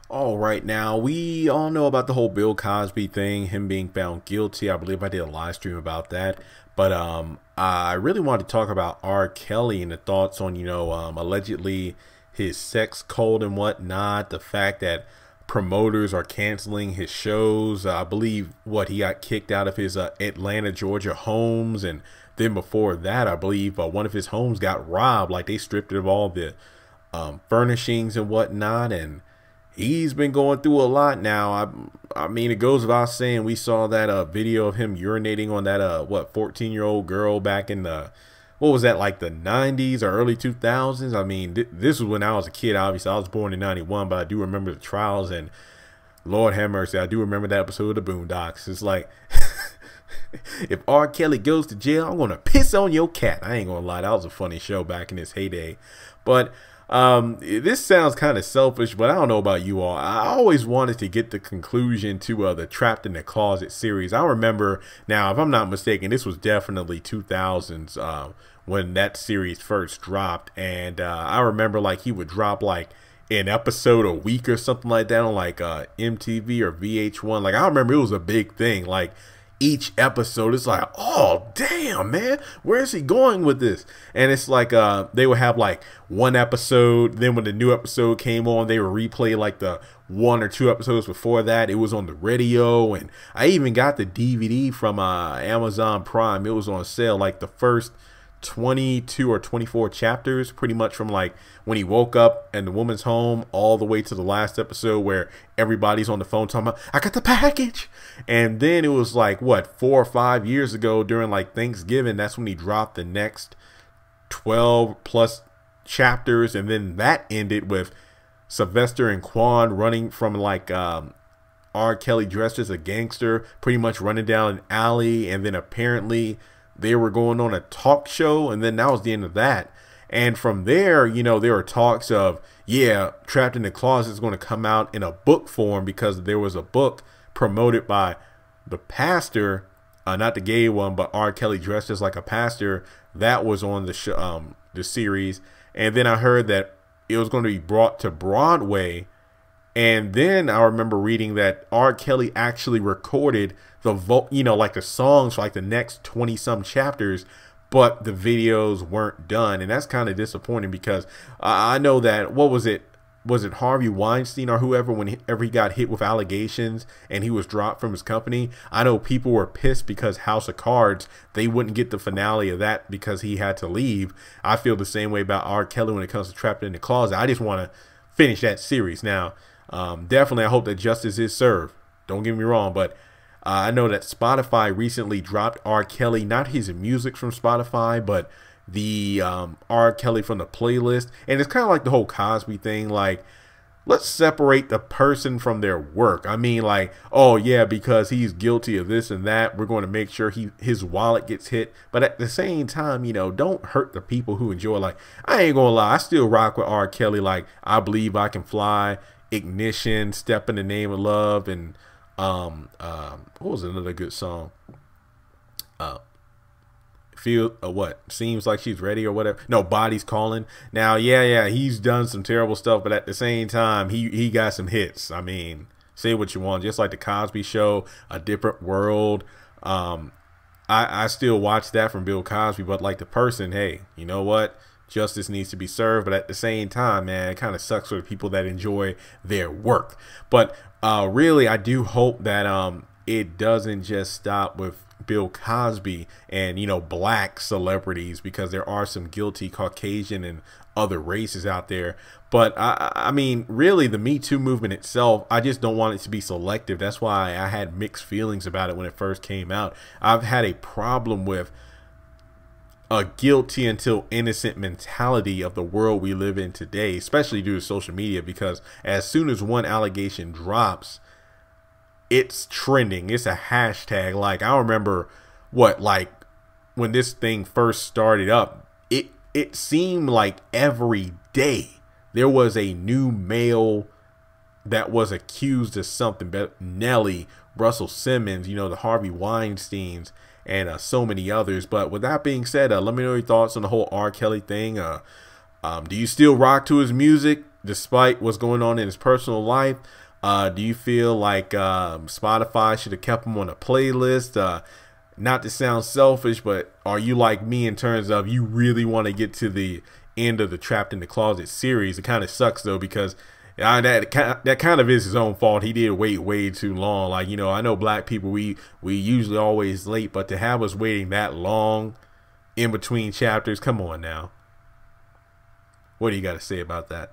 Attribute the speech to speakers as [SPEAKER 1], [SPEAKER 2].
[SPEAKER 1] All right, now we all know about the whole Bill Cosby thing, him being found guilty. I believe I did a live stream about that. But I really wanted to talk about R. Kelly and the thoughts on, allegedly his sex cult and whatnot. The fact that promoters are canceling his shows. I believe what he got kicked out of his Atlanta, Georgia homes, and then before that, I believe one of his homes got robbed. Like they stripped it of all the furnishings and whatnot, and he's been going through a lot now. I mean, it goes without saying. We saw that video of him urinating on that 14-year-old girl back in the, what was that, like the 90s or early 2000s. I mean, this was when I was a kid. Obviously, I was born in 91, but I do remember the trials, and Lord have mercy, I do remember that episode of the Boondocks. It's like, if R. Kelly goes to jail, I'm gonna piss on your cat. I ain't gonna lie, that was a funny show back in its heyday. But this sounds kind of selfish, but I don't know about you all. I always wanted to get the conclusion to the Trapped in the Closet series. I remember, now if I'm not mistaken, this was definitely 2000s when that series first dropped, and I remember like he would drop like an episode a week or something like that on like MTV or VH1. Like I remember it was a big thing. Like each episode it's like, oh damn man, where is he going with this? And it's like they would have like one episode, then when the new episode came on they would replay like the one or two episodes before that. It was on the radio, and I even got the DVD from Amazon Prime. It was on sale, like the first 22 or 24 chapters, pretty much from like when he woke up in the woman's home all the way to the last episode where everybody's on the phone talking about, I got the package. And then it was like, what, 4 or 5 years ago during like Thanksgiving, that's when he dropped the next 12 plus chapters. And then that ended with Sylvester and Quan running from like R. Kelly dressed as a gangster, pretty much running down an alley, and then apparently they were going on a talk show, and then that was the end of that. And from there, you know, there were talks of, yeah, Trapped in the Closet is going to come out in a book form, because there was a book promoted by the pastor, not the gay one, but R. Kelly dressed as like a pastor, that was on the the series. And then I heard that it was going to be brought to Broadway. And then I remember reading that R. Kelly actually recorded like the songs for like the next 20 some chapters, but the videos weren't done. And that's kind of disappointing, because I know that, what was it? Was it Harvey Weinstein or whoever, whenever he got hit with allegations and he was dropped from his company? I know people were pissed because House of Cards, they wouldn't get the finale of that because he had to leave. I feel the same way about R. Kelly when it comes to Trapped in the Closet. I just want to finish that series. Now, definitely I hope that justice is served. Don't get me wrong, but I know that Spotify recently dropped R. Kelly, not his music from Spotify, but the R. Kelly from the playlist. And it's kind of like the whole Cosby thing. Like, let's separate the person from their work. I mean, like, oh yeah, because he's guilty of this and that, we're going to make sure his wallet gets hit. But at the same time, you know, don't hurt the people who enjoy. Like, I ain't gonna lie, I still rock with R. Kelly. Like, I Believe I Can Fly, Ignition, Step in the Name of Love, and what was another good song? Feel what Seems Like She's Ready or whatever. No, Body's Calling. Now, yeah, he's done some terrible stuff, but at the same time, he got some hits. I mean, say what you want, just like the Cosby Show, A Different World. I still watch that from Bill Cosby, but like the person, hey, you know what? Justice needs to be served, but at the same time, man, it kind of sucks for the people that enjoy their work. But really, I do hope that it doesn't just stop with Bill Cosby and, you know, black celebrities, because there are some guilty Caucasian and other races out there. But I mean, really, the Me Too movement itself, I just don't want it to be selective. That's why I had mixed feelings about it when it first came out. I've had a problem with a guilty until innocent mentality of the world we live in today, especially due to social media, because as soon as one allegation drops, it's trending. It's a hashtag. Like, I remember like when this thing first started up, it seemed like every day there was a new male that was accused of something. But Nelly, Russell Simmons, you know, the Harvey Weinsteins, and so many others. But with that being said, let me know your thoughts on the whole R. Kelly thing. Do you still rock to his music? despite what's going on in his personal life, do you feel like Spotify should have kept him on a playlist? Not to sound selfish, but are you like me in terms of you really want to get to the end of the Trapped in the Closet series? It kind of sucks though, because that kind of is his own fault. He did wait way too long. Like, you know, I know black people, we usually always late, but to have us waiting that long in between chapters, come on now. What do you got to say about that?